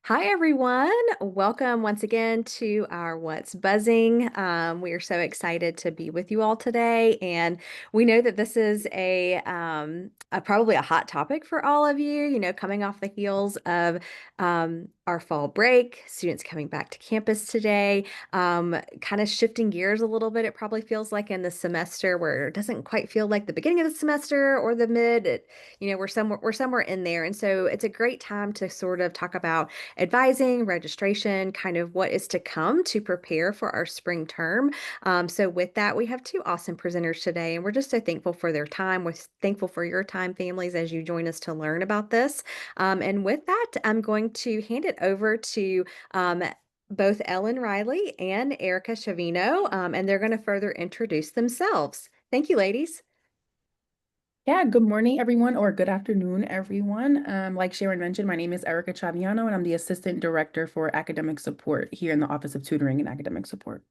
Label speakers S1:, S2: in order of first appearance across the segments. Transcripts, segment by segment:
S1: Hi, everyone. Welcome once again to our What's Buzzing. We are so excited to be with you all today, and we know that this is a probably a hot topic for all of you. Coming off the heels of our fall break, students coming back to campus today, kind of shifting gears a little bit. It probably feels like in the semester where it doesn't quite feel like the beginning of the semester or the mid. We're somewhere in there, and so it's a great time to sort of talk about advising, registration, kind of what is to come to prepare for our spring term. So with that, we have two awesome presenters today, and we're just so thankful for their time. We're thankful for your time, families, as you join us to learn about this. And with that, I'm going to hand it over to both Ellen Riley and Erica Chaviano, and they're going to further introduce themselves. Thank you, ladies.
S2: Yeah, good morning, everyone, or good afternoon, everyone. Like Sharon mentioned, my name is Erica Chaviano, and I'm the Assistant Director for Academic Support here in the Office of Tutoring and Academic Support.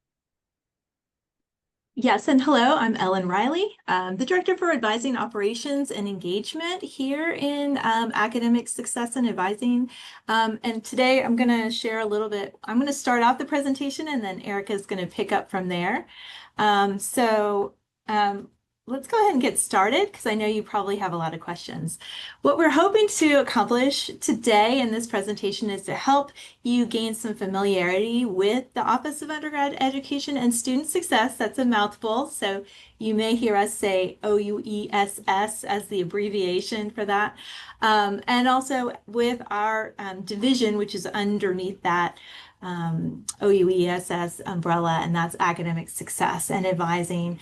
S3: Yes, and hello, I'm Ellen Riley, the Director for Advising Operations and Engagement here in Academic Success and Advising. And today I'm going to share a little bit. I'm going to start off the presentation and then Erica is going to pick up from there. Um, so um, let's go ahead and get started because I know you probably have a lot of questions. What we're hoping to accomplish today in this presentation is to help you gain some familiarity with the Office of Undergrad Education and Student Success. That's a mouthful, so you may hear us say OUESS as the abbreviation for that. And also with our division, which is underneath that OUESS umbrella, and that's academic success and advising.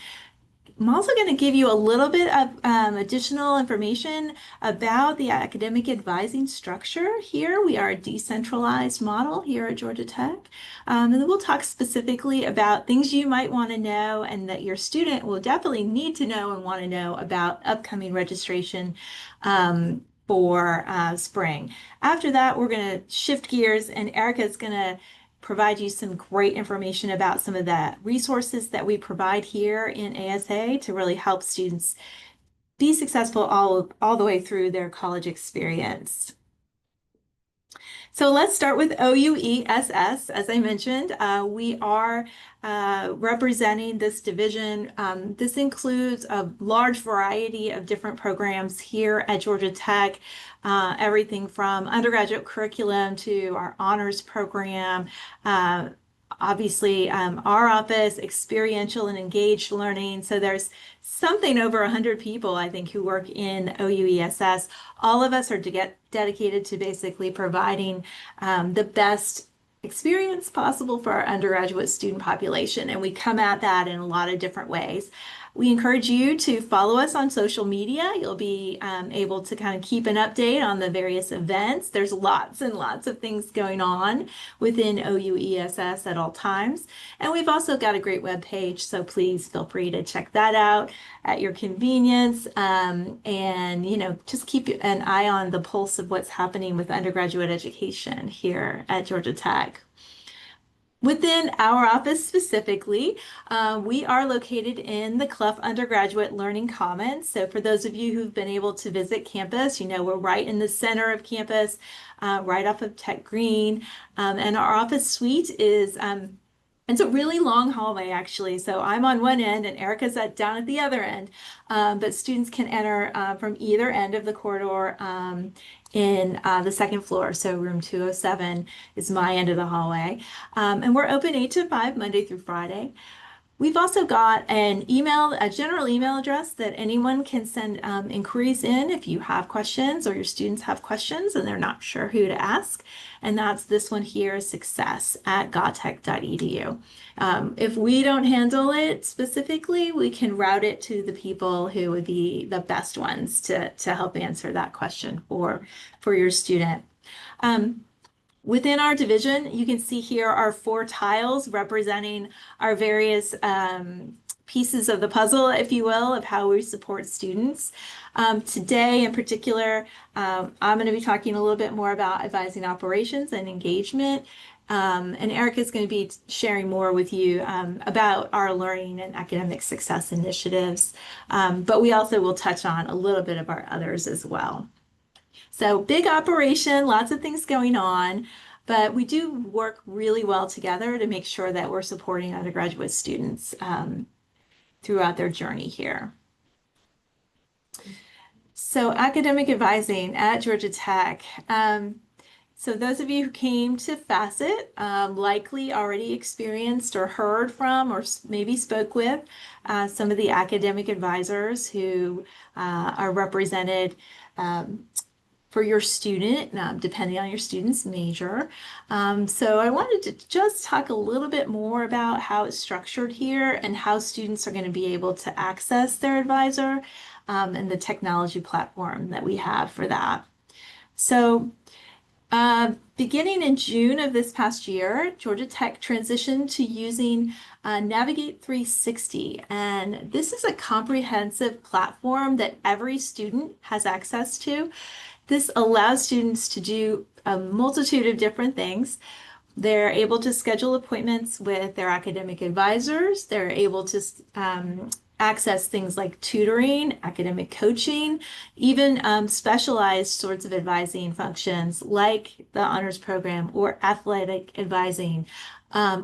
S3: I'm also going to give you a little bit of additional information about the academic advising structure here. We are a decentralized model here at Georgia Tech. And then we'll talk specifically about things you might want to know and that your student will definitely need to know and want to know about upcoming registration for spring. After that, we're going to shift gears and Erica is going to provide you some great information about some of the resources that we provide here in ASA to really help students be successful all the way through their college experience. So let's start with OUESS. As I mentioned, we are representing this division. This includes a large variety of different programs here at Georgia Tech, everything from undergraduate curriculum to our honors program. Obviously, our office, experiential and engaged learning. So there's something over 100 people, I think, who work in OUESS. All of us are dedicated to basically providing the best experience possible for our undergraduate student population. And we come at that in a lot of different ways. We encourage you to follow us on social media. You'll be able to kind of keep an update on the various events. There's lots and lots of things going on within OUESS at all times. And we've also got a great web page, so please feel free to check that out at your convenience. And, just keep an eye on the pulse of what's happening with undergraduate education here at Georgia Tech. Within our office specifically, we are located in the Clough Undergraduate Learning Commons. So for those of you who've been able to visit campus, we're right in the center of campus, right off of Tech Green. And our office suite is it's a really long hallway, actually. So I'm on one end and Erica's down at the other end. But students can enter from either end of the corridor in the second floor. So room 207 is my end of the hallway. And we're open 8 to 5, Monday through Friday. We've also got a general email address that anyone can send inquiries in if you have questions or your students have questions and they're not sure who to ask. And that's this one here, success@gautech.edu. If we don't handle it specifically, we can route it to the people who would be the best ones to help answer that question for your student. Within our division, you can see here our 4 tiles representing our various pieces of the puzzle, if you will, of how we support students. Today, in particular, I'm going to be talking a little bit more about advising operations and engagement. And Erica is going to be sharing more with you about our learning and academic success initiatives. But we also will touch on a little bit of our others as well. So big operation, lots of things going on. but we do work really well together to make sure that we're supporting undergraduate students throughout their journey here. So academic advising at Georgia Tech. So those of you who came to Facet likely already experienced or heard from or maybe spoke with some of the academic advisors who are represented for your student, depending on your student's major. So I wanted to just talk a little bit more about how it's structured here and how students are going to be able to access their advisor and the technology platform that we have for that. So beginning in June of this past year, Georgia Tech transitioned to using Navigate 360. And this is a comprehensive platform that every student has access to. This allows students to do a multitude of different things. They're able to schedule appointments with their academic advisors. They're able to access things like tutoring, academic coaching, even specialized sorts of advising functions like the honors program or athletic advising,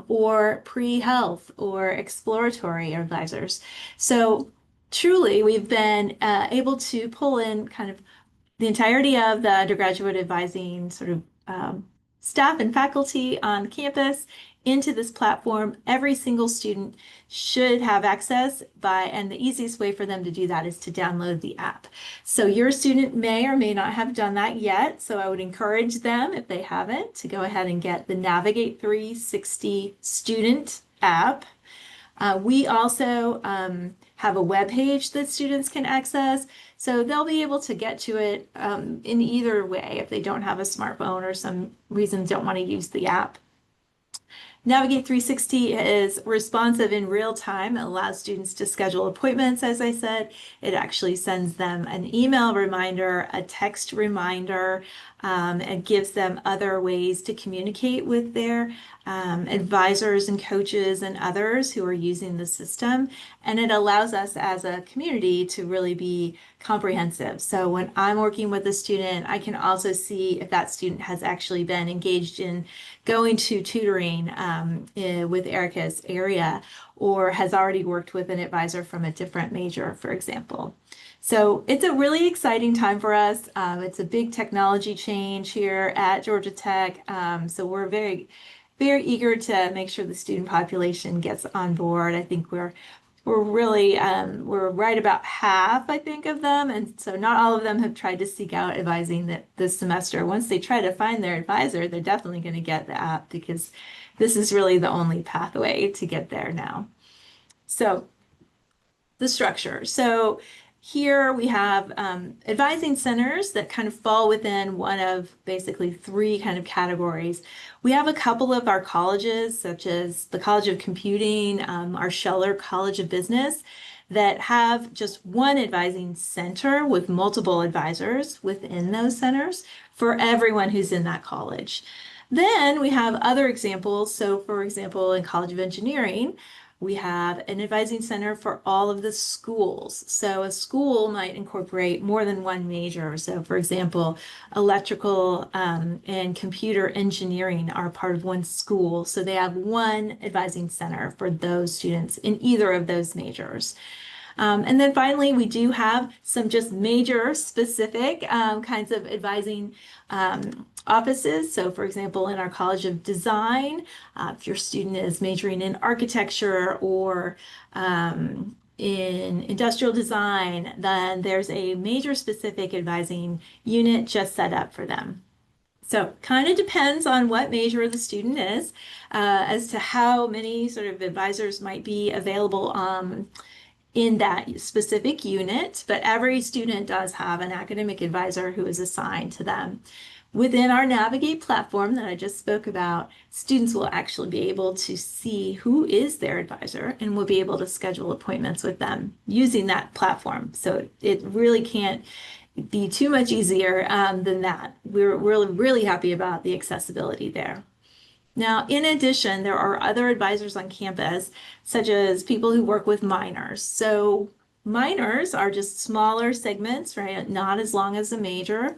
S3: or pre-health or exploratory advisors. So truly, we've been able to pull in kind of the entirety of the undergraduate advising sort of staff and faculty on campus into this platform. Every single student should have access and the easiest way for them to do that is to download the app. So your student may or may not have done that yet. So I would encourage them, if they haven't, to go ahead and get the Navigate 360 student app. We also have a web page that students can access, so they'll be able to get to it in either way if they don't have a smartphone or some reason don't want to use the app. Navigate 360 is responsive in real time. It allows students to schedule appointments, as I said. It actually sends them an email reminder, a text reminder, and gives them other ways to communicate with their advisors and coaches and others who are using the system. And it allows us as a community to really be comprehensive. So when I'm working with a student, I can also see if that student has actually been engaged in going to tutoring with Erica's area or has already worked with an advisor from a different major, for example. So it's a really exciting time for us. It's a big technology change here at Georgia Tech. So we're very, very eager to make sure the student population gets on board. I think we're really, we're right about half, I think, of them. And so not all of them have tried to seek out advising this semester. Once they try to find their advisor, they're definitely going to get the app because this is really the only pathway to get there now. So the structure. So here we have advising centers that kind of fall within one of basically three kind of categories. We have a couple of our colleges, such as the College of Computing, our Scheller College of Business, that have just one advising center with multiple advisors within those centers for everyone who's in that college. Then we have other examples. So for example, in College of Engineering, we have an advising center for all of the schools. So a school might incorporate more than one major. So for example, electrical and computer engineering are part of one school. So they have one advising center for those students in either of those majors. And then finally, we do have some just major specific kinds of advising offices. So for example, in our College of Design, if your student is majoring in architecture or in industrial design, then there's a major specific advising unit just set up for them. So kind of depends on what major the student is as to how many sort of advisors might be available in that specific unit, but every student does have an academic advisor who is assigned to them. Within our Navigate platform that I just spoke about, students will actually be able to see who is their advisor and will be able to schedule appointments with them using that platform. So it really can't be too much easier than that. We're really happy about the accessibility there. Now, in addition, there are other advisors on campus, such as people who work with minors. So minors are just smaller segments, right? Not as long as a major.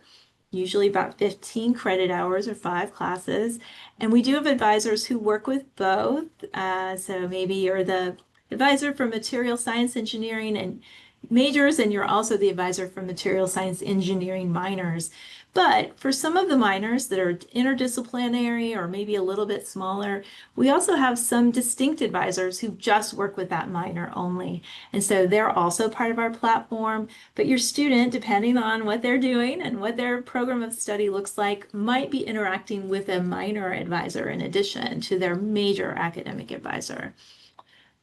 S3: usually about 15 credit hours or 5 classes. And we do have advisors who work with both. So maybe you're the advisor for material science engineering and majors, and you're also the advisor for material science engineering minors. But for some of the minors that are interdisciplinary or maybe a little bit smaller, we also have some distinct advisors who just work with that minor only. And so they're also part of our platform. But your student, depending on what they're doing and what their program of study looks like, might be interacting with a minor advisor in addition to their major academic advisor.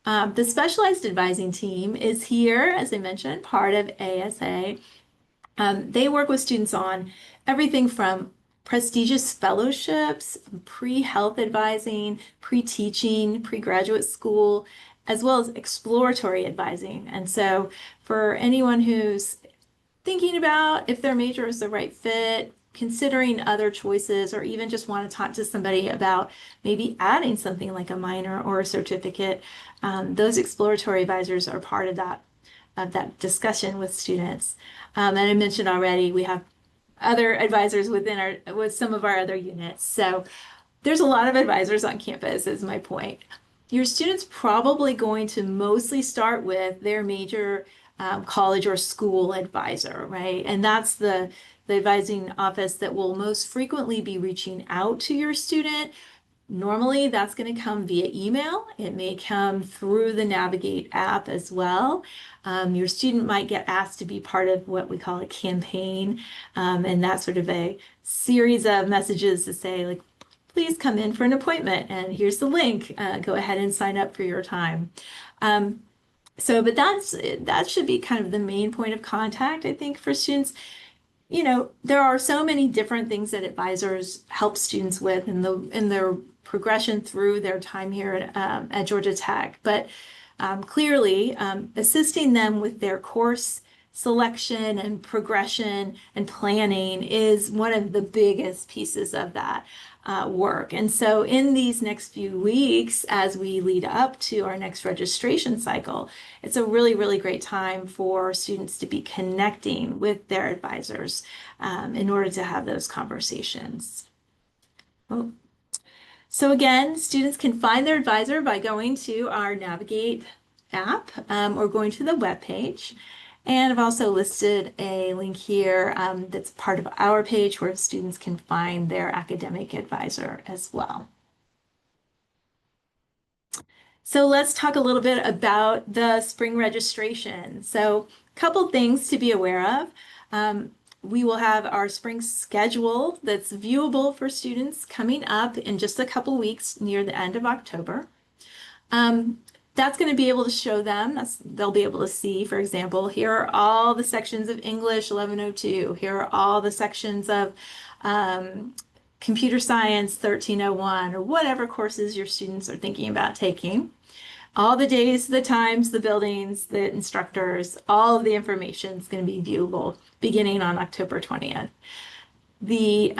S3: The specialized advising team is here, as I mentioned, part of ASA. They work with students on everything from prestigious fellowships, pre-health advising, pre-teaching, pre-graduate school, as well as exploratory advising. And so for anyone who's thinking about if their major is the right fit, considering other choices, or even just want to talk to somebody about maybe adding something like a minor or a certificate, those exploratory advisors are part of that discussion with students. And I mentioned already, we have other advisors with some of our other units. So there's a lot of advisors on campus, is my point. Your student's probably going to mostly start with their major college or school advisor, right? And that's the advising office that will most frequently be reaching out to your student. Normally, that's going to come via email. It may come through the Navigate app as well. Your student might get asked to be part of what we call a campaign, and that's sort of a series of messages to say, like, please come in for an appointment, and here's the link. Go ahead and sign up for your time. But that should be kind of the main point of contact, I think, for students. There are so many different things that advisors help students with in their progression through their time here at Georgia Tech. But clearly, assisting them with their course selection and progression and planning is one of the biggest pieces of that work. And so in these next few weeks, as we lead up to our next registration cycle, it's a really, really great time for students to be connecting with their advisors in order to have those conversations. Oh. So again, students can find their advisor by going to our Navigate app or going to the web page. And I've also listed a link here that's part of our page where students can find their academic advisor as well. So let's talk a little bit about the spring registration. So a couple things to be aware of. We will have our spring schedule that's viewable for students coming up in just a couple weeks near the end of October. That's going to be able to show them, they'll be able to see, for example, here are all the sections of English 1102. Here are all the sections of computer science 1301, or whatever courses your students are thinking about taking. All the days, the times, the buildings, the instructors, all of the information is going to be viewable beginning on October 20th. The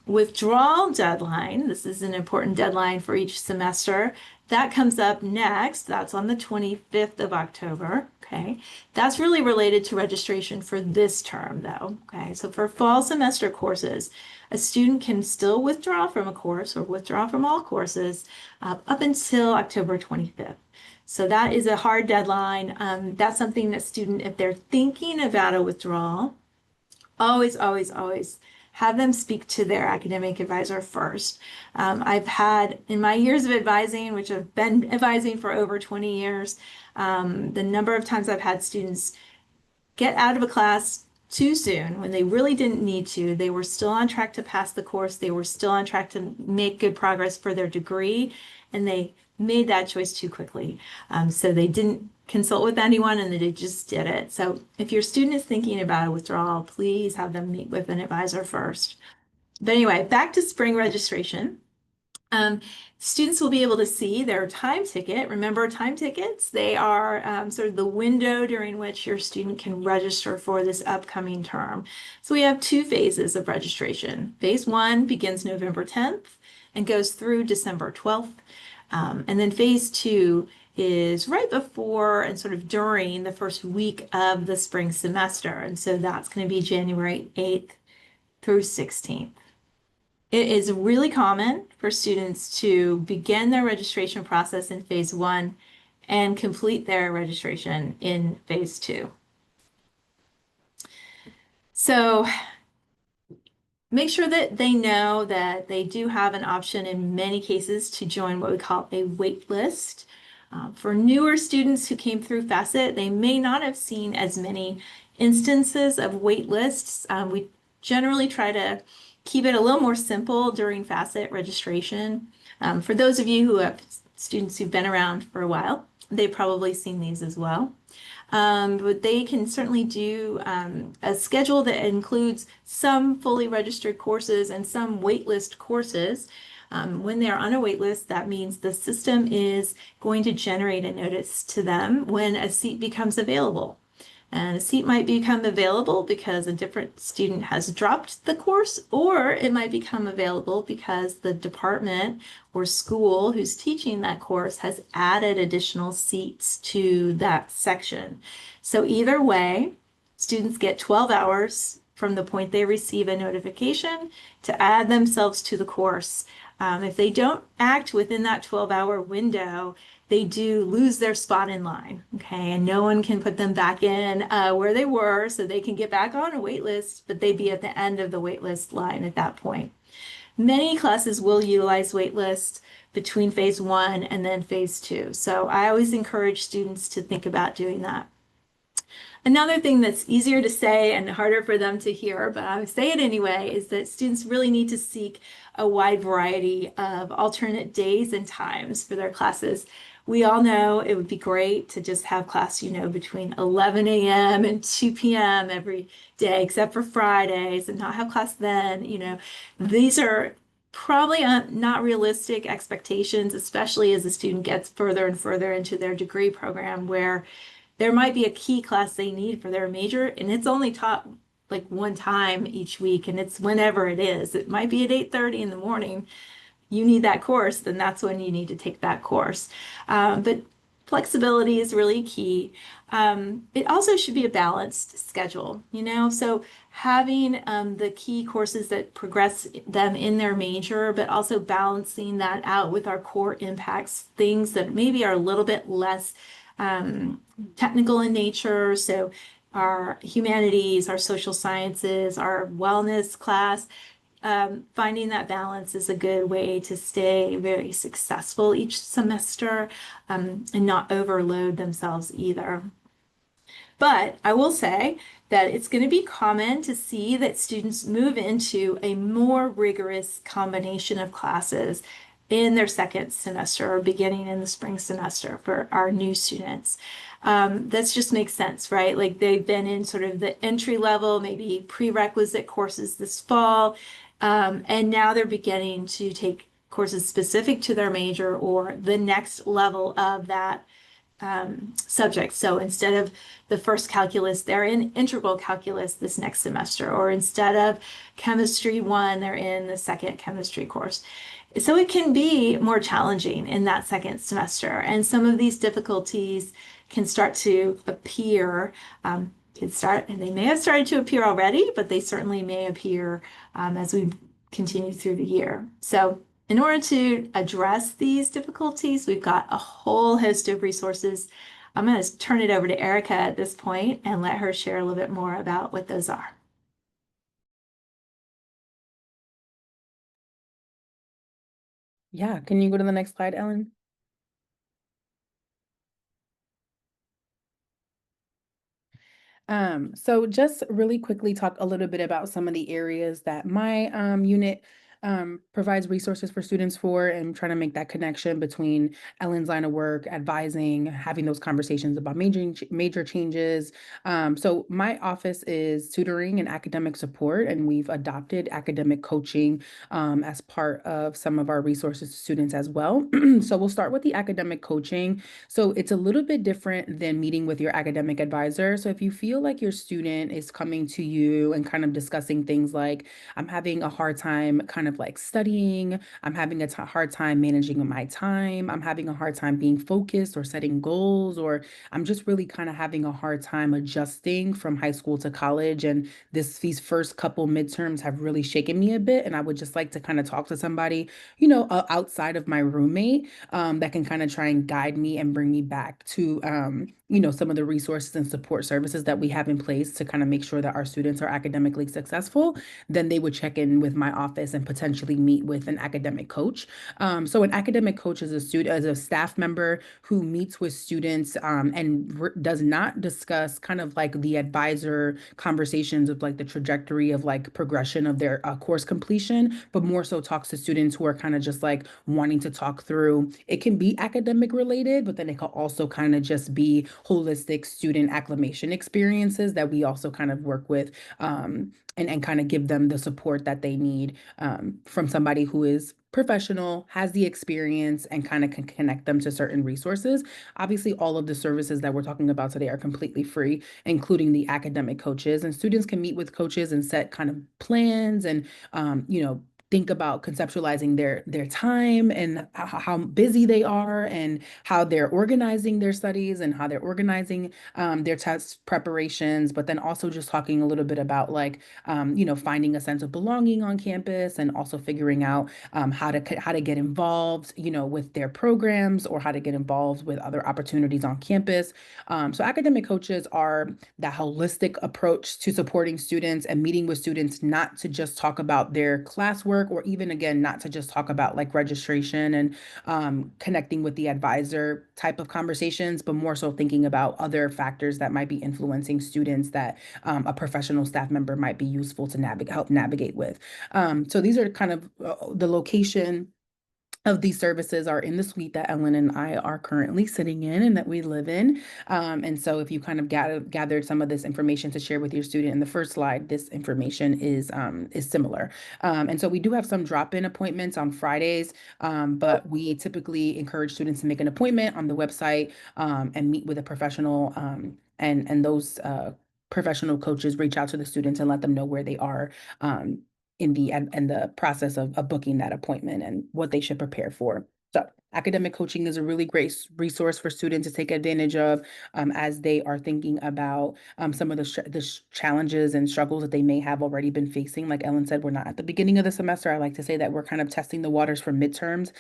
S3: withdrawal deadline, this is an important deadline for each semester, that comes up next. That's on the 25th of October, okay? That's really related to registration for this term though, okay? So for fall semester courses, a student can still withdraw from a course or withdraw from all courses up until October 25th. So that is a hard deadline. That's something that student, if they're thinking about a withdrawal, always, always, always have them speak to their academic advisor first. I've had, in my years of advising, which I've been advising for over 20 years, the number of times I've had students get out of a class too soon when they really didn't need to. They were still on track to pass the course. They were still on track to make good progress for their degree, and they made that choice too quickly. So they didn't consult with anyone and they just did it. So if your student is thinking about a withdrawal, please have them meet with an advisor first. But anyway, back to spring registration. Students will be able to see their time ticket. Remember, time tickets, they are sort of the window during which your student can register for this upcoming term. So we have 2 phases of registration. Phase 1 begins November 10th and goes through December 12th. And then phase 2 is right before and sort of during the first week of the spring semester. And so that's going to be January 8th through 16th. It is really common for students to begin their registration process in phase 1 and complete their registration in phase 2. So make sure that they know that they do have an option in many cases to join what we call a wait list. For newer students who came through Facet, they may not have seen as many instances of wait lists. We generally try to keep it a little more simple during Facet registration. For those of you who have students who've been around for a while, they've probably seen these as well. But they can certainly do a schedule that includes some fully registered courses and some waitlist courses. When they're on a waitlist, that means the system is going to generate a notice to them when a seat becomes available. And a seat might become available because a different student has dropped the course, or it might become available because the department or school who's teaching that course has added additional seats to that section. So either way, students get 12 hours from the point they receive a notification to add themselves to the course. If they don't act within that 12-hour window, they do lose their spot in line, okay? And no one can put them back in where they were, so they can get back on a wait list, but they'd be at the end of the wait list line at that point. Many classes will utilize wait lists between phase 1 and then phase 2. So I always encourage students to think about doing that. Another thing that's easier to say and harder for them to hear, but I would say it anyway, is that students really need to seek a wide variety of alternate days and times for their classes. We all know it would be great to just have class, between 11 a.m. and 2 p.m. every day, except for Fridays, and not have class then. These are probably not realistic expectations, especially as the student gets further and further into their degree program, where there might be a key class they need for their major, and it's only taught like one time each week, and it's whenever it is. It might be at 8:30 in the morning. You need that course, then that's when you need to take that course. But flexibility is really key. It also should be a balanced schedule, so having the key courses that progress them in their major, but also balancing that out with our core impacts, things that maybe are a little bit less technical in nature. So our humanities, our social sciences, our wellness class, finding that balance is a good way to stay very successful each semester and not overload themselves either. But I will say that it's going to be common to see that students move into a more rigorous combination of classes in their second semester or beginning in the spring semester for our new students. That just makes sense, right? Like they've been in sort of the entry level, maybe prerequisite courses this fall, and now they're beginning to take courses specific to their major or the next level of that subject. So instead of the first calculus, they're in integral calculus this next semester, or instead of chemistry 1, they're in the second chemistry course. So it can be more challenging in that second semester, and some of these difficulties can start to appear. And they may have started to appear already, but they certainly may appear as we continue through the year. So in order to address these difficulties, we've got a whole host of resources. I'm going to turn it over to Erica at this point and let her share a little bit more about what those are.
S2: Yeah, can you go to the next slide, Ellen? So just really quickly talk a little bit about some of the areas that my unit provides resources for students for, and trying to make that connection between Ellen's line of work, advising, having those conversations about major changes. So my office is tutoring and academic support, and we've adopted academic coaching as part of some of our resources to students as well. So we'll start with the academic coaching. So it's a little bit different than meeting with your academic advisor. So if you feel like your student is coming to you and kind of discussing things like, I'm having a hard time kind of of like studying. I'm having a hard time managing my time. I'm having a hard time being focused or setting goals, or I'm just really kind of having a hard time adjusting from high school to college. And these first couple midterms have really shaken me a bit. And I would just like to kind of talk to somebody, outside of my roommate, that can kind of try and guide me and bring me back to, some of the resources and support services that we have in place to kind of make sure that our students are academically successful. Then they would check in with my office and potentially meet with an academic coach. So an academic coach is a student, as a staff member who meets with students, and does not discuss kind of like the advisor conversations of like the trajectory of like progression of their course completion, but more so talks to students who are kind of just like wanting to talk through. It can be academic related, but then it can also kind of just be holistic student acclimation experiences that we also kind of work with, and kind of give them the support that they need, from somebody who is professional, has the experience, and kind of can connect them to certain resources. Obviously, all of the services that we're talking about today are completely free, including the academic coaches. And students can meet with coaches and set kind of plans and, think about conceptualizing their time and how busy they are and how they're organizing their studies and how they're organizing, their test preparations, but then also just talking a little bit about like, finding a sense of belonging on campus, and also figuring out, how to get involved, with their programs, or how to get involved with other opportunities on campus. So academic coaches are that holistic approach to supporting students and meeting with students, not to just talk about their classwork, or even again, not to just talk about like registration and, connecting with the advisor type of conversations, but more so thinking about other factors that might be influencing students that, a professional staff member might be useful to help navigate with. So these are kind of, the location of these services are in the suite that Ellen and I are currently sitting in and that we live in. And so if you kind of gathered some of this information to share with your student in the first slide, this information is similar. And so we do have some drop-in appointments on Fridays, but we typically encourage students to make an appointment on the website, and meet with a professional, and those professional coaches reach out to the students and let them know where they are, in the process of booking that appointment and what they should prepare for. So academic coaching is a really great resource for students to take advantage of, as they are thinking about, some of the challenges and struggles that they may have already been facing. Like Ellen said, we're not at the beginning of the semester. I like to say that we're kind of testing the waters for midterms.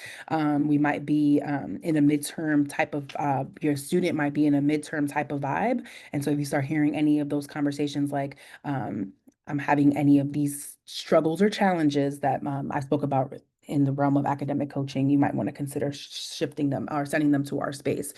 S2: We might be, in a midterm type of, your student might be in a midterm type of vibe. And so if you start hearing any of those conversations, like, I'm having any of these struggles or challenges that, I spoke about in the realm of academic coaching, you might want to consider shifting them or sending them to our space.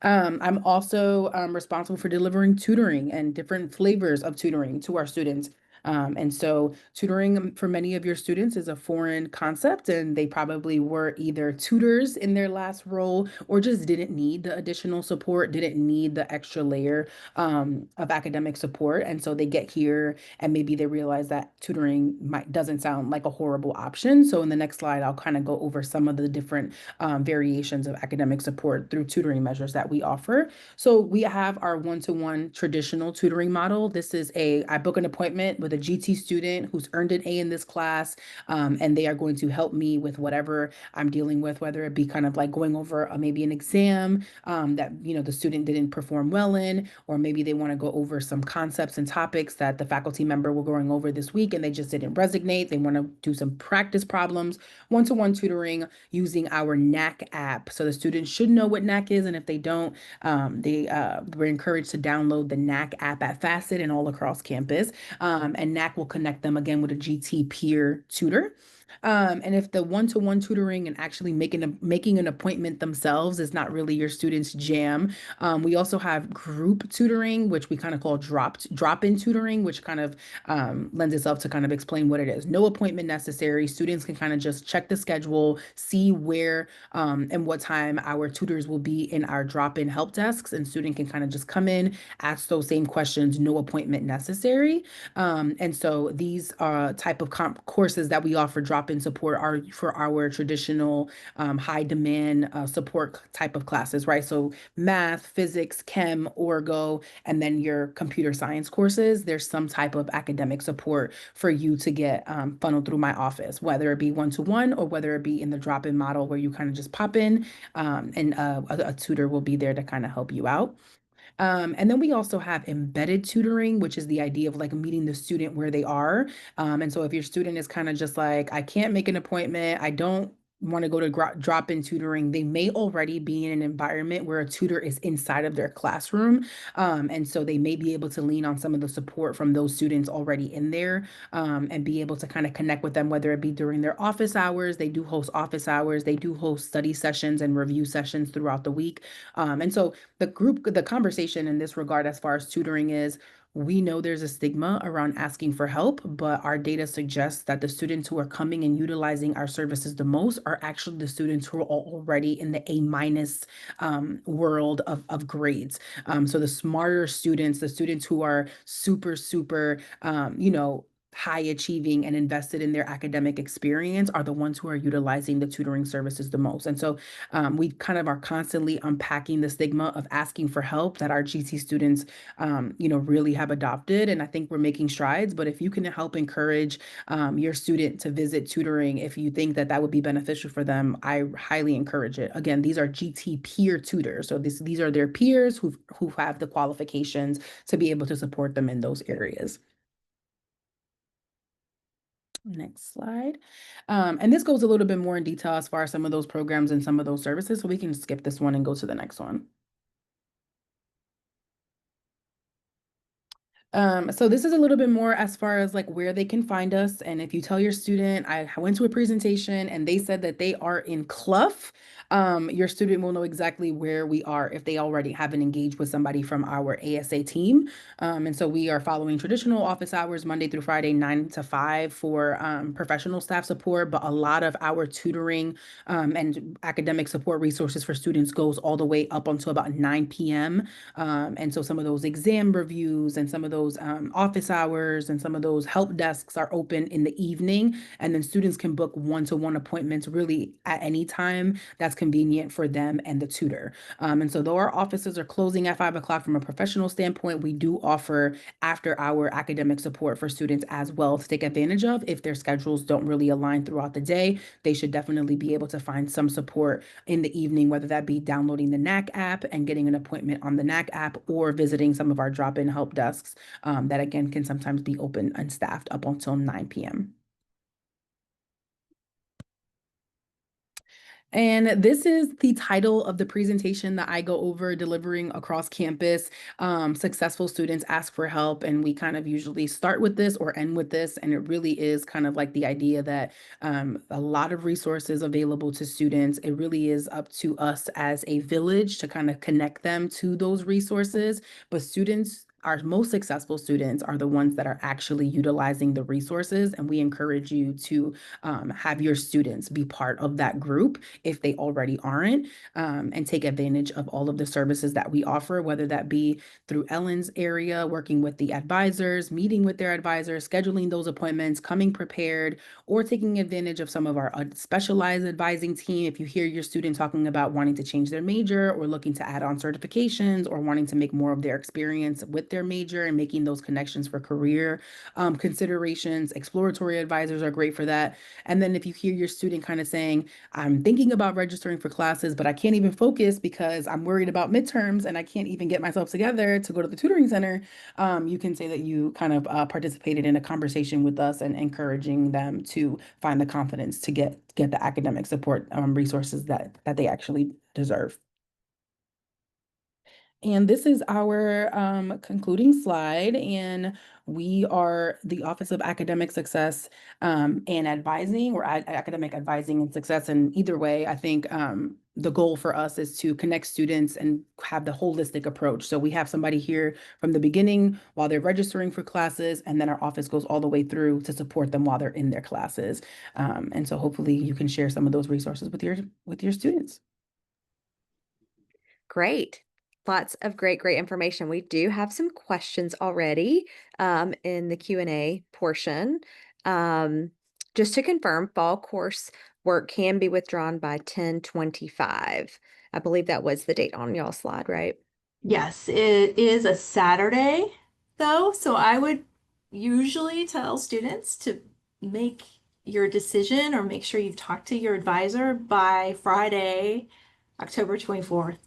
S2: I'm also, responsible for delivering tutoring and different flavors of tutoring to our students. And so tutoring, for many of your students is a foreign concept, and they probably were either tutors in their last role or just didn't need the additional support, didn't need the extra layer, of academic support. And so they get here and maybe they realize that tutoring doesn't sound like a horrible option. So in the next slide, I'll kind of go over some of the different, variations of academic support through tutoring measures that we offer. So we have our one-to-one traditional tutoring model. I book an appointment with a GT student who's earned an A in this class, and they are going to help me with whatever I'm dealing with, whether it be kind of like going over, maybe an exam, that, the student didn't perform well in, or maybe they want to go over some concepts and topics that the faculty member were going over this week and they just didn't resonate. They want to do some practice problems, one-to-one tutoring using our NAC app. So the students should know what NAC is, and if they don't, we're encouraged to download the NAC app at Facet and all across campus. And NAC will connect them again with a GT peer tutor. And if the one-to-one tutoring and actually making an appointment themselves is not really your student's jam, we also have group tutoring, which we kind of call drop-in tutoring, which kind of, lends itself to kind of explain what it is. No appointment necessary. Students can kind of just check the schedule, see where, and what time our tutors will be in our drop-in help desks, and student can kind of just come in, ask those same questions, no appointment necessary. And so these are type of courses that we offer drop drop-in support are for our traditional high demand support type of classes, right? So math, physics, chem, orgo, and then your computer science courses, there's some type of academic support for you to get funneled through my office, whether it be one-to-one or whether it be in the drop-in model where you kind of just pop in and a tutor will be there to kind of help you out. And then we also have embedded tutoring, which is the idea of like meeting the student where they are. And so if your student is kind of just like, I can't make an appointment, I don't want to go to drop-in tutoring, they may already be in an environment where a tutor is inside of their classroom. And so they may be able to lean on some of the support from those students already in there, and be able to kind of connect with them, whether it be during their office hours. They do host office hours, they do host study sessions and review sessions throughout the week. And so the conversation in this regard, as far as tutoring is, we know there's a stigma around asking for help, but our data suggests that the students who are coming and utilizing our services the most are actually the students who are already in the A- world of grades. So the smarter students, the students who are super, super, high achieving and invested in their academic experience are the ones who are utilizing the tutoring services the most. And so we kind of are constantly unpacking the stigma of asking for help that our GT students, really have adopted. And I think we're making strides. But if you can help encourage your student to visit tutoring, if you think that that would be beneficial for them, I highly encourage it. Again, these are GT peer tutors. So these are their peers who have the qualifications to be able to support them in those areas. Next slide. And this goes a little bit more in detail as far as some of those programs and some of those services. So we can skip this one and go to the next one. So this is a little bit more as far as like where they can find us. And if you tell your student, I went to a presentation and they said that they are in Clough, your student will know exactly where we are if they already haven't engaged with somebody from our ASA team. And so we are following traditional office hours, Monday through Friday, 9 to 5 for professional staff support, but a lot of our tutoring and academic support resources for students goes all the way up until about 9 p.m. And so some of those exam reviews and some of those office hours and some of those help desks are open in the evening. And then students can book one-to-one appointments really at any time that's convenient for them and the tutor. And so though our offices are closing at 5 o'clock from a professional standpoint, we do offer after hour academic support for students as well to take advantage of. If their schedules don't really align throughout the day, they should definitely be able to find some support in the evening, whether that be downloading the NAC app and getting an appointment on the NAC app or visiting some of our drop-in help desks that again can sometimes be open and staffed up until 9 p.m. And this is the title of the presentation that I go over delivering across campus. Successful students ask for help, and we kind of usually start with this or end with this. And it really is kind of like the idea that a lot of resources available to students. It really is up to us as a village to kind of connect them to those resources. But students, our most successful students, are the ones that are actually utilizing the resources. And we encourage you to have your students be part of that group if they already aren't, and take advantage of all of the services that we offer, whether that be through Ellen's area, working with the advisors, meeting with their advisors, scheduling those appointments, coming prepared, or taking advantage of some of our specialized advising team. If you hear your student talking about wanting to change their major or looking to add on certifications or wanting to make more of their experience with their major and making those connections for career considerations, exploratory advisors are great for that. And then if you hear your student kind of saying, I'm thinking about registering for classes, but I can't even focus because I'm worried about midterms and I can't even get myself together to go to the tutoring center, you can say that you kind of participated in a conversation with us and encouraging them to find the confidence to get the academic support resources that they actually deserve. And this is our concluding slide. And we are the Office of Academic Success and Advising, or Academic Advising and Success. And either way, I think the goal for us is to connect students and have the holistic approach. So we have somebody here from the beginning while they're registering for classes, and then our office goes all the way through to support them while they're in their classes. And so hopefully you can share some of those resources with your students.
S1: Great. Lots of great information. We do have some questions already in the Q&A portion. Um, Just to confirm, fall course work can be withdrawn by 10/25. I believe that was the date on y'all's slide, right?
S3: Yes, it is a Saturday though, so I would usually tell students to make your decision or make sure you've talked to your advisor by Friday, October 24th,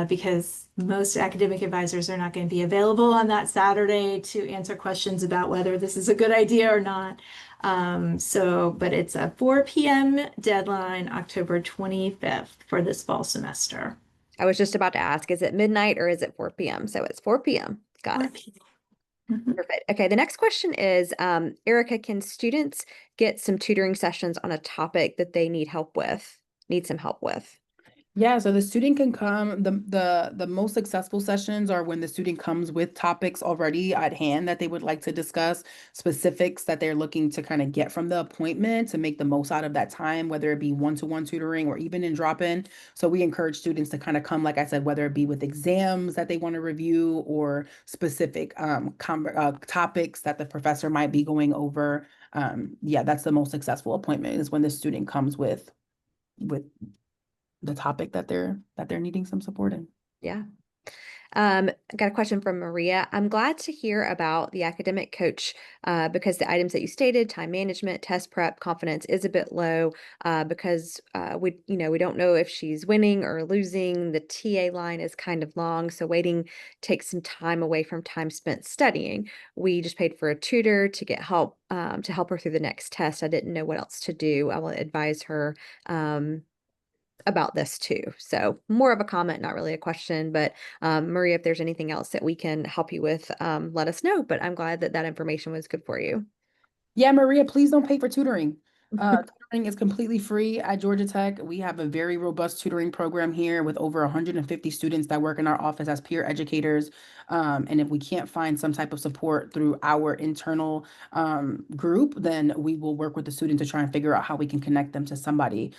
S3: because most academic advisors are not going to be available on that Saturday to answer questions about whether this is a good idea or not. But it's a 4 p.m. deadline, October 25th for this fall semester.
S1: I was just about to ask, is it midnight or is it 4 p.m.? So it's 4 p.m. Got it.
S3: 4 p.m.
S1: Perfect. Okay, the next question is, Erica, can students get some tutoring sessions on a topic that they need some help with?
S2: Yeah, so the student can come, the most successful sessions are when the student comes with topics already at hand that they would like to discuss, specifics that they're looking to kind of get from the appointment to make the most out of that time, whether it be one-to-one tutoring or even in drop-in. So we encourage students to kind of come, like I said, whether it be with exams that they want to review or specific topics that the professor might be going over. Yeah, that's the most successful appointment is when the student comes with the topic that they're needing some support in.
S1: Yeah. I got a question from Maria. I'm glad to hear about the academic coach because the items that you stated, time management, test prep, confidence is a bit low because we don't know if she's winning or losing. The TA line is kind of long, so waiting takes some time away from time spent studying. We just paid for a tutor to get help to help her through the next test. I didn't know what else to do. I will advise her. About this too. So more of a comment, not really a question, but Maria, if there's anything else that we can help you with, let us know. But I'm glad that that information was good for you.
S2: Yeah, Maria, please don't pay for tutoring. Tutoring is completely free at Georgia Tech. We have a very robust tutoring program here with over 150 students that work in our office as peer educators. And if we can't find some type of support through our internal group, then we will work with the student to try and figure out how we can connect them to somebody.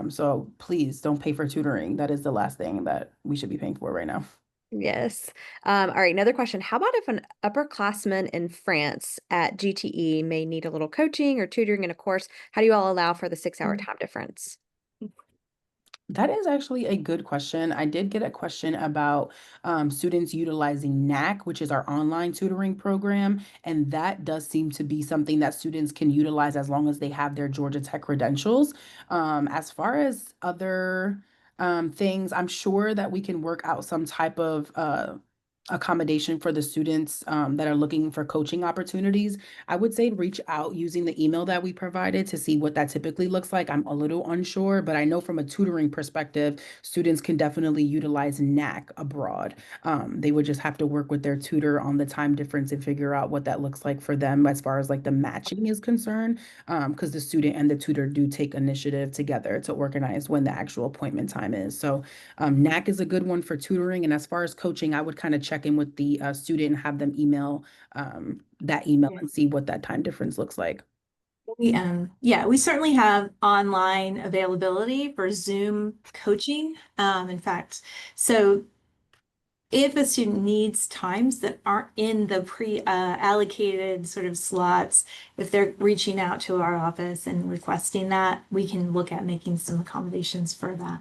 S2: So please don't pay for tutoring. That is the last thing that we should be paying for right now.
S1: Yes. All right. Another question. How about if an upperclassman in France at GTE may need a little coaching or tutoring in a course? How do you all allow for the 6 hour time difference?
S2: That is actually a good question. I did get a question about students utilizing NAC, which is our online tutoring program, and that does seem to be something that students can utilize as long as they have their Georgia Tech credentials. As far as other things, I'm sure that we can work out some type of accommodation for the students that are looking for coaching opportunities. I would say reach out using the email that we provided to see what that typically looks like. I'm a little unsure, but I know from a tutoring perspective, students can definitely utilize NAC abroad. They would just have to work with their tutor on the time difference and figure out what that looks like for them as far as like the matching is concerned, because the student and the tutor do take initiative together to organize when the actual appointment time is. So NAC is a good one for tutoring. And as far as coaching, I would kind of check in with the student and have them email that email
S3: Yeah.
S2: and see what that time difference looks like.
S3: We certainly have online availability for Zoom coaching. In fact, so if a student needs times that aren't in the allocated sort of slots, if they're reaching out to our office and requesting that, we can look at making some accommodations for that,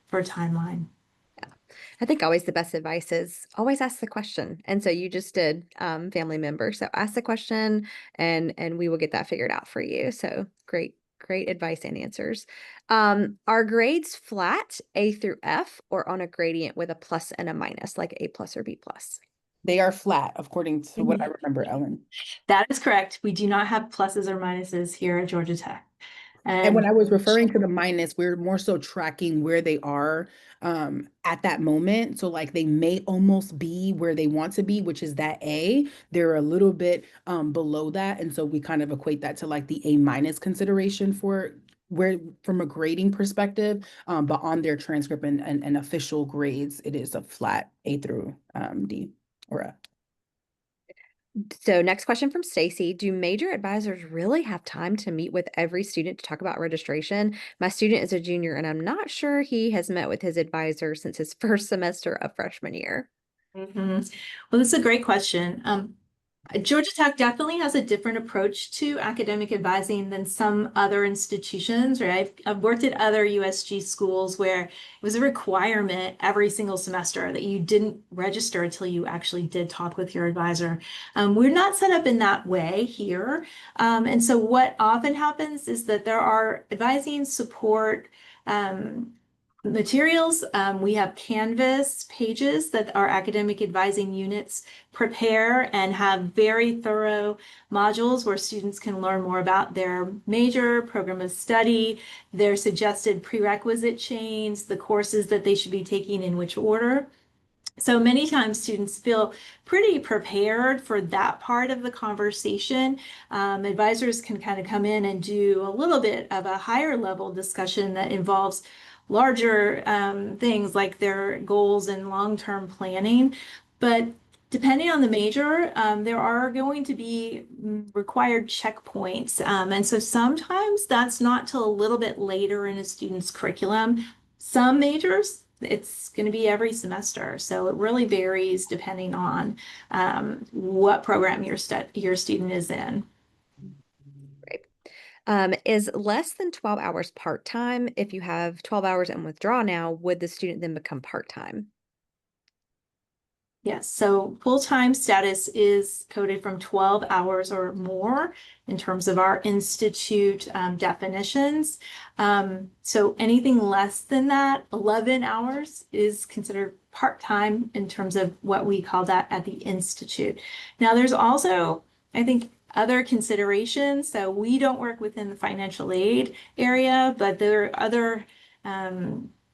S3: for a timeline.
S1: I think always the best advice is always ask the question. And so you just did, family member. So ask the question and we will get that figured out for you. So great advice and answers. Are grades flat, A through F, or on a gradient with a plus and a minus, like A plus or B plus?
S2: They are flat, according to what I
S3: Mhm.
S2: remember, Ellen.
S3: That is correct. We do not have pluses or minuses here at Georgia Tech.
S2: And when
S3: And
S2: I was referring to the minus, we're more so tracking where they are at that moment. So like they may almost be where they want to be, which is that A. They're a little bit below that. And so we kind of equate that to like the A minus consideration for where from a grading perspective. But on their transcript and official grades, it is a flat A through D or F.
S1: So next question from Stacy. Do major advisors really have time to meet with every student to talk about registration? My student is a junior and I'm not sure he has met with his advisor since his first semester of freshman year.
S3: Well, this is a great question. Georgia Tech definitely has a different approach to academic advising than some other institutions, right? I've worked at other USG schools where it was a requirement every single semester that you didn't register until you actually did talk with your advisor. We're not set up in that way here. And so what often happens is that there are advising support materials. We have Canvas pages that our academic advising units prepare and have very thorough modules where students can learn more about their major, program of study, their suggested prerequisite chains, the courses that they should be taking in which order. So many times students feel pretty prepared for that part of the conversation. Advisors can kind of come in and do a little bit of a higher level discussion that involves larger things like their goals and long-term planning. But depending on the major, there are going to be required checkpoints. And so sometimes that's not till a little bit later in a student's curriculum. Some majors, it's going to be every semester. So it really varies depending on what program your student is in.
S1: Great. Is less than 12 hours part-time? If you have 12 hours and withdraw now, would the student then become part-time?
S3: Yes, so full-time status is coded from 12 hours or more in terms of our institute definitions. So anything less than that, 11 hours, is considered part-time in terms of what we call that at the institute. Now, there's also, I think, other considerations. So we don't work within the financial aid area, but there are other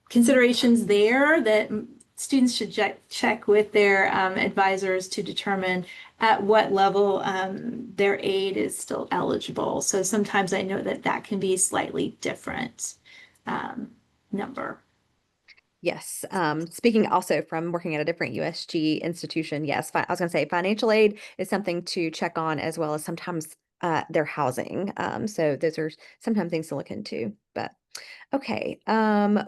S3: considerations there that students should check with their advisors to determine at what level their aid is still eligible. So sometimes I know that that can be a slightly different number.
S1: Yes. Speaking also from working at a different USG institution, yes, I was going to say financial aid is something to check on as well as sometimes their housing. So those are sometimes things to look into. But okay,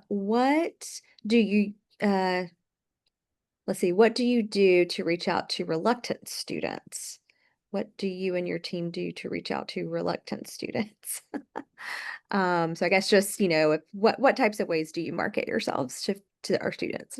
S1: what do you let's see, what do you do to reach out to reluctant students? What do you and your team do to reach out to reluctant students? So I guess just, what types of ways do you market yourselves to our students?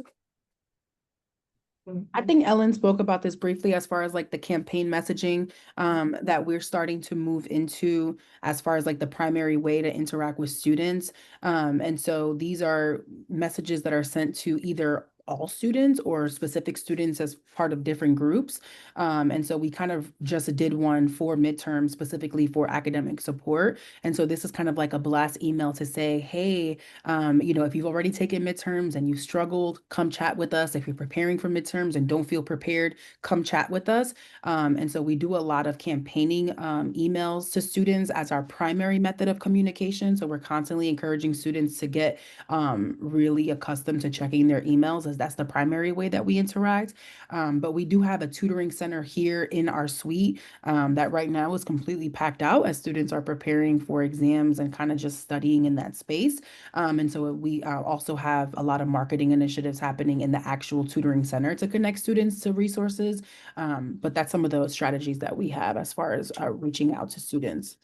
S2: I think Ellen spoke about this briefly as far as like the campaign messaging that we're starting to move into as far as like the primary way to interact with students. And so these are messages that are sent to either all students or specific students as part of different groups. And so we kind of just did one for midterm specifically for academic support. And so this is kind of like a blast email to say, hey, if you've already taken midterms and you've struggled, come chat with us. If you're preparing for midterms and don't feel prepared, come chat with us. And so we do a lot of campaigning emails to students as our primary method of communication. So we're constantly encouraging students to get really accustomed to checking their emails as that's the primary way that we interact. But we do have a tutoring center here in our suite that right now is completely packed out as students are preparing for exams and kind of just studying in that space. And so we also have a lot of marketing initiatives happening in the actual tutoring center to connect students to resources. But that's some of those strategies that we have as far as reaching out to students.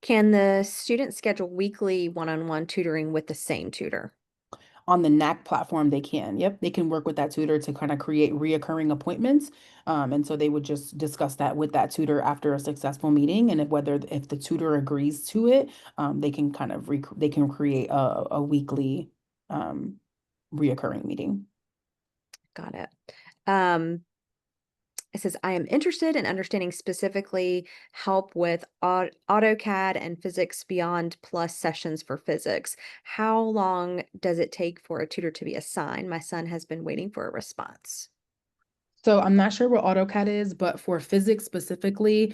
S1: Can the student schedule weekly one-on-one tutoring with the same tutor?
S2: On the NAC platform, they can. Yep, they can work with that tutor to kind of create reoccurring appointments. And so they would just discuss that with that tutor after a successful meeting. And if the tutor agrees to it, they can kind of they can create a weekly reoccurring meeting.
S1: Got it. Um, it says, I am interested in understanding specifically help with AutoCAD and Physics Beyond Plus sessions for physics. How long does it take for a tutor to be assigned? My son has been waiting for a response.
S2: So I'm not sure what AutoCAD is, but for physics specifically,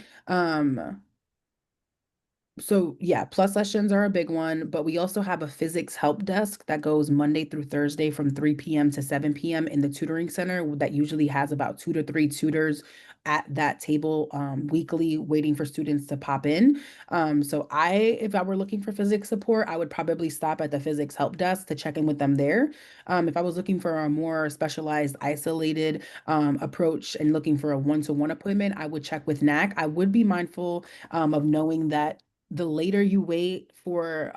S2: so yeah, plus sessions are a big one, but we also have a physics help desk that goes Monday through Thursday from 3 p.m. to 7 p.m. in the tutoring center that usually has about 2 to 3 tutors at that table weekly, waiting for students to pop in. So if I were looking for physics support, I would probably stop at the physics help desk to check in with them there. If I was looking for a more specialized, isolated approach and looking for a one-to-one appointment, I would check with NAC. I would be mindful of knowing that the later you wait for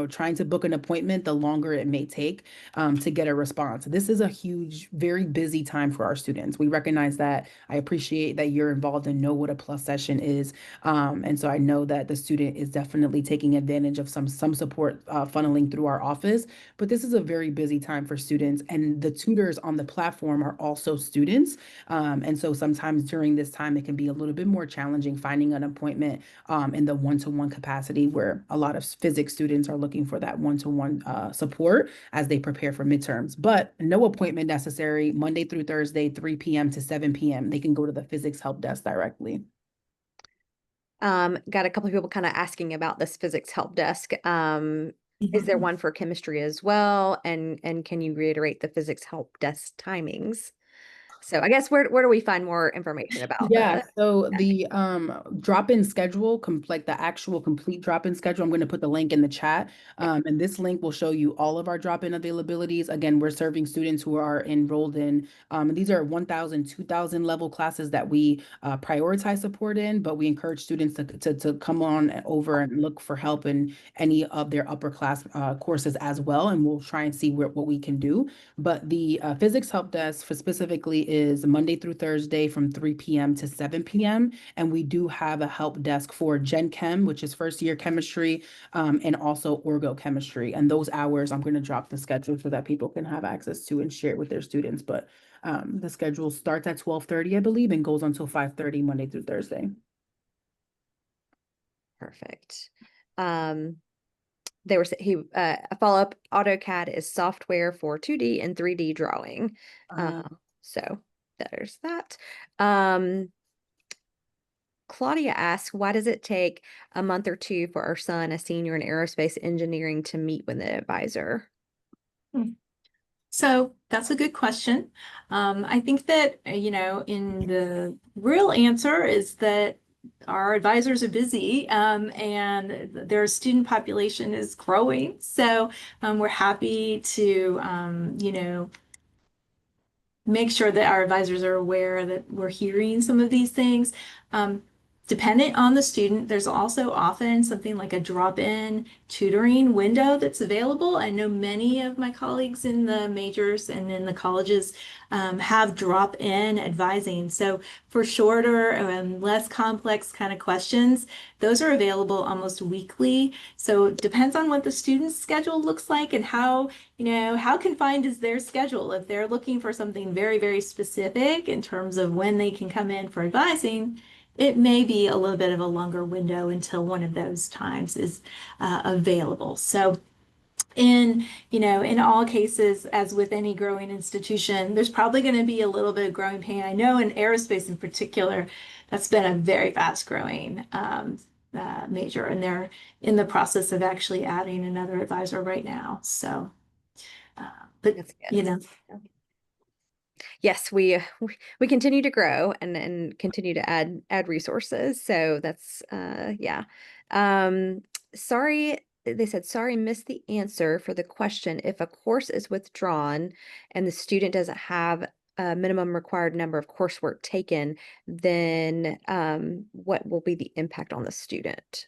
S2: trying to book an appointment, the longer it may take to get a response. This is a huge, very busy time for our students. We recognize that. I appreciate that you're involved and know what a plus session is. And so I know that the student is definitely taking advantage of some support funneling through our office. But this is a very busy time for students, and the tutors on the platform are also students. And so sometimes during this time, it can be a little bit more challenging finding an appointment in the one-to-one capacity, where a lot of physics students are looking for that one-to-one support as they prepare for midterms. But no appointment necessary Monday through Thursday, 3 p.m. to 7 p.m. They can go to the physics help desk directly.
S1: Got a couple of people kind of asking about this physics help desk. Is there one for chemistry as well? And can you reiterate the physics help desk timings? So I guess where do we find more information about
S2: Yeah,
S1: the
S2: so the drop-in schedule, like the actual complete drop-in schedule, I'm going to put the link in the chat. And this link will show you all of our drop-in availabilities. Again, we're serving students who are enrolled in, and these are 1,000, 2,000 level classes that we prioritize support in, but we encourage students to come on over and look for help in any of their upper class courses as well. And we'll try and see what we can do. But the physics help desk for specifically is Monday through Thursday from 3 p.m. to 7 p.m. And we do have a help desk for Gen Chem, which is first year chemistry, and also orgo chemistry. And those hours, I'm going to drop the schedule so that people can have access to and share it with their students. But the schedule starts at 12:30, I believe, and goes until 5:30 Monday through Thursday.
S1: Perfect. There was a follow-up. AutoCAD is software for 2D and 3D drawing. So there's that. Claudia asks, why does it take a month or two for our son, a senior in aerospace engineering, to meet with the advisor?
S3: So that's a good question. I think that, in the real answer is that our advisors are busy and their student population is growing. So we're happy to, make sure that our advisors are aware that we're hearing some of these things. Dependent on the student, there's also often something like a drop-in tutoring window that's available. I know many of my colleagues in the majors and in the colleges have drop-in advising. So for shorter and less complex kind of questions, those are available almost weekly. So it depends on what the student's schedule looks like and how confined is their schedule. If they're looking for something very, very specific in terms of when they can come in for advising, it may be a little bit of a longer window until one of those times is available. So in all cases, as with any growing institution, there's probably going to be a little bit of growing pain. I know in aerospace in particular, that's been a very fast growing major, and they're in the process of actually adding another advisor right now. So, but
S1: That's good.
S3: you know.
S1: Yes, we continue to grow and continue to add resources. So that's yeah. Sorry, they said sorry, missed the answer for the question. If a course is withdrawn and the student doesn't have a minimum required number of coursework taken, then what will be the impact on the student?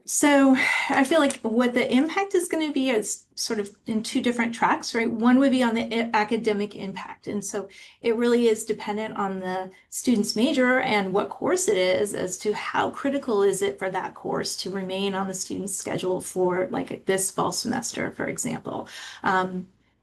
S3: So I feel like what the impact is going to be is sort of in two different tracks, right? One would be on the academic impact. And so it really is dependent on the student's major and what course it is as to how critical is it for that course to remain on the student's schedule for like this fall semester, for example.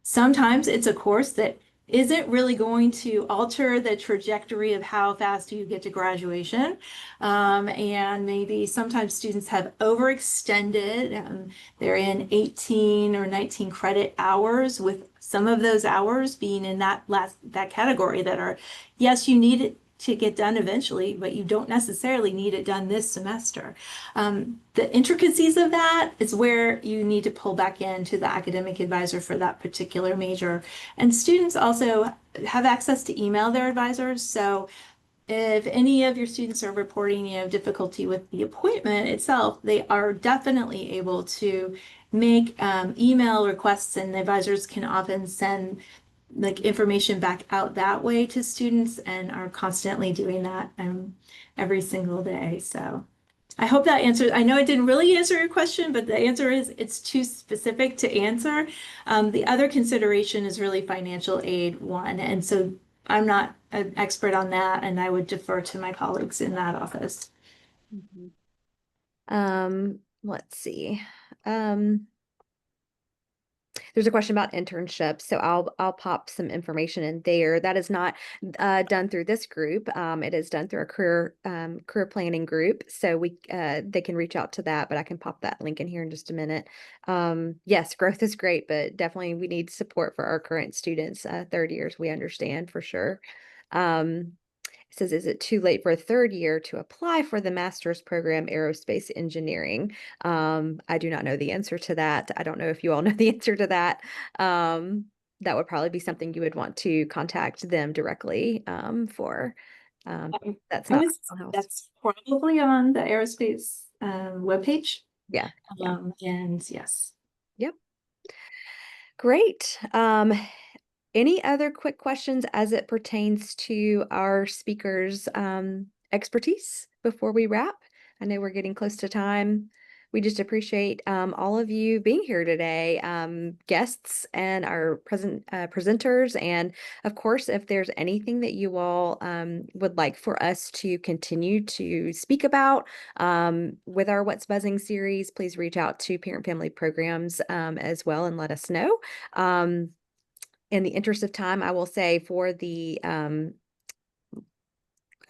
S3: Sometimes it's a course that isn't really going to alter the trajectory of how fast you get to graduation. And maybe sometimes students have overextended. They're in 18 or 19 credit hours, with some of those hours being in that category that are, yes, you need it. to get done eventually, but you don't necessarily need it done this semester. The intricacies of that is where you need to pull back into the academic advisor for that particular major. And students also have access to email their advisors. So if any of your students are reporting, difficulty with the appointment itself, they are definitely able to make email requests, and the advisors can often send like information back out that way to students and are constantly doing that every single day. So I hope that answers. I know it didn't really answer your question, but the answer is it's too specific to answer. The other consideration is really financial aid one. And so I'm not an expert on that, and I would defer to my colleagues in that office.
S1: Mhm. Let's see. There's a question about internships, so I'll pop some information in there. That is not done through this group. It is done through a career planning group, so they can reach out to that. But I can pop that link in here in just a minute. Yes, growth is great, but definitely we need support for our current students, third years. We understand for sure. It says, is it too late for a third year to apply for the master's program, aerospace engineering? I do not know the answer to that. I don't know if you all know the answer to that. That would probably be something you would want to contact them directly for. That's
S3: I
S1: not
S3: was,
S1: my house.
S3: that's probably on the aerospace webpage.
S1: Yeah. Yeah.
S3: And yes.
S1: Yep. Great. Any other quick questions as it pertains to our speakers' expertise before we wrap? I know we're getting close to time. We just appreciate all of you being here today, guests and our presenters. And of course, if there's anything that you all would like for us to continue to speak about with our What's Buzzing series, please reach out to Parent Family Programs as well and let us know. In the interest of time, I will say for the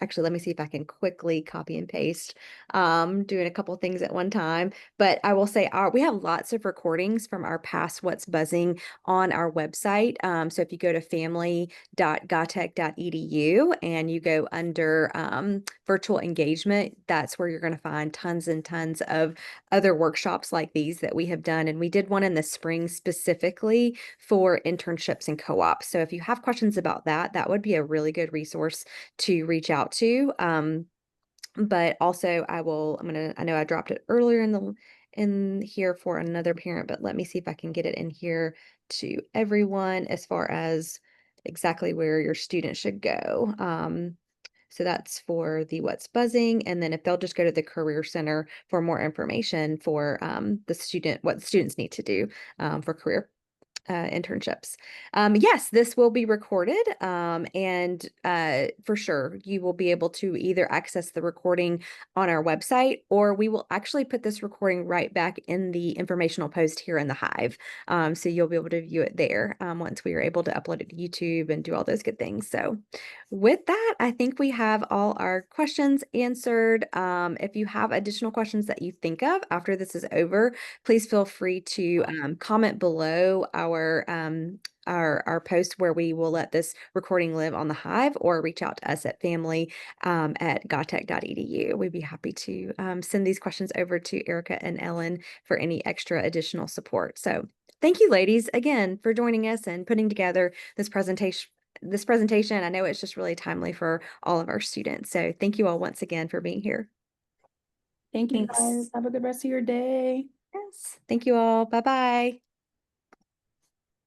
S1: actually, let me see if I can quickly copy and paste, doing a couple things at one time. But I will say we have lots of recordings from our past What's Buzzing on our website. So if you go to family.gatech.edu and you go under virtual engagement, that's where you're going to find tons and tons of other workshops like these that we have done. And we did one in the spring specifically for internships and co-ops. So if you have questions about that, that would be a really good resource to reach out to. But also I know I dropped it earlier in here for another parent, but let me see if I can get it in here to everyone as far as exactly where your student should go. So that's for the What's Buzzing. And then if they'll just go to the Career Center for more information for what the students need to do for career internships. Yes, this will be recorded, and for sure you will be able to either access the recording on our website, or we will actually put this recording right back in the informational post here in the Hive. So you'll be able to view it there once we are able to upload it to YouTube and do all those good things. So with that, I think we have all our questions answered. If you have additional questions that you think of after this is over, please feel free to comment below our post where we will let this recording live on the Hive, or reach out to us at family at gatech.edu. We'd be happy to send these questions over to Erica and Ellen for any extra additional support. So thank you, ladies, again for joining us and putting together this presentation. I know it's just really timely for all of our students. So thank you all once again for being here.
S2: Thank you,
S3: Thanks.
S2: guys. Have a good rest of your day.
S1: Yes. Thank you all. Bye-bye.